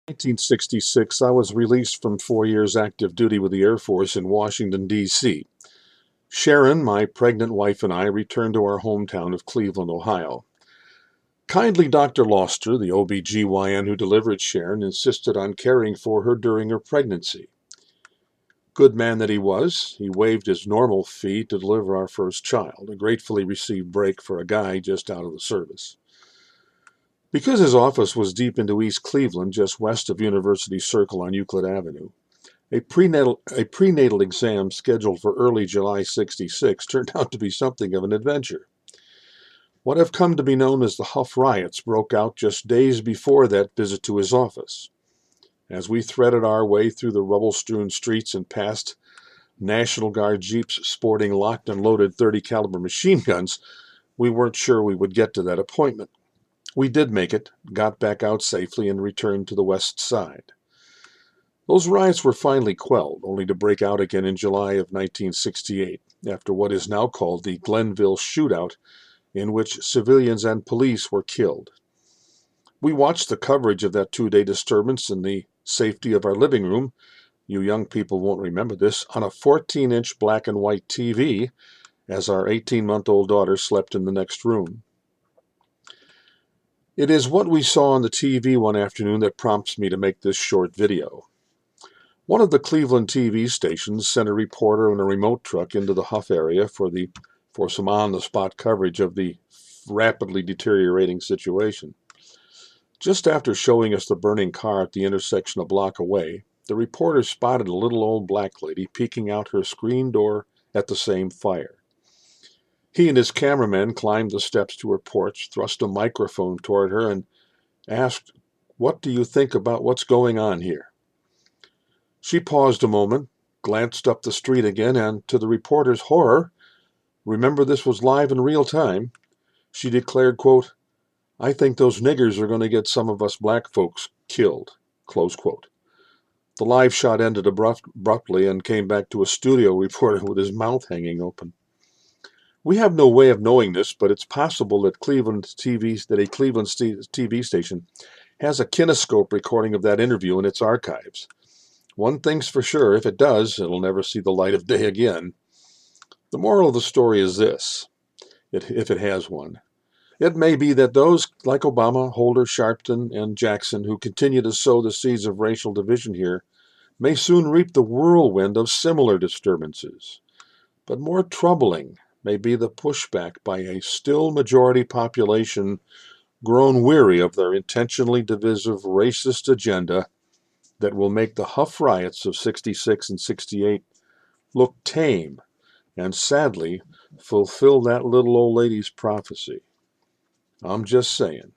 1966, I was released from 4 years active duty with the Air Force in Washington, D.C. Sharon, my pregnant wife, and I returned to our hometown of Cleveland, Ohio. Kindly Dr. Loster, the OB/GYN who delivered Sharon, insisted on caring for her during her pregnancy. Good man that he was, he waived his normal fee to deliver our first child, a gratefully received break for a guy just out of the service. Because his office was deep into East Cleveland, just west of University Circle on Euclid Avenue, a prenatal exam scheduled for early July '66 turned out to be something of an adventure. What have come to be known as the Hough riots broke out just days before that visit to his office. As we threaded our way through the rubble-strewn streets and past National Guard jeeps sporting locked and loaded .30 caliber machine guns, we weren't sure we would get to that appointment. We did make it, got back out safely, and returned to the west side. Those riots were finally quelled, only to break out again in July of 1968, after what is now called the Glenville Shootout, in which civilians and police were killed. We watched the coverage of that two-day disturbance in the safety of our living room. You young people won't remember this, on a 14-inch black and white TV, as our 18-month-old daughter slept in the next room. It is what we saw on the TV one afternoon that prompts me to make this short video. One of the Cleveland TV stations sent a reporter in a remote truck into the Hough area for some on-the-spot coverage of the rapidly deteriorating situation. Just after showing us the burning car at the intersection a block away, the reporter spotted a little old black lady peeking out her screen door at the same fire. He and his cameraman climbed the steps to her porch, thrust a microphone toward her, and asked, "What do you think about what's going on here?" She paused a moment, glanced up the street again, and, to the reporter's horror, remember this was live in real time, she declared, quote, "I think those niggers are going to get some of us black folks killed," close quote. The live shot ended abruptly and came back to a studio reporter with his mouth hanging open. We have no way of knowing this, but it's possible that a Cleveland TV station has a kinescope recording of that interview in its archives. One thing's for sure, if it does, it'll never see the light of day again. The moral of the story is this, if it has one. It may be that those like Obama, Holder, Sharpton, and Jackson who continue to sow the seeds of racial division here may soon reap the whirlwind of similar disturbances. But more troubling may be the pushback by a still majority population grown weary of their intentionally divisive racist agenda that will make the Hough riots of '66 and '68 look tame and, sadly, fulfill that little old lady's prophecy. I'm just saying.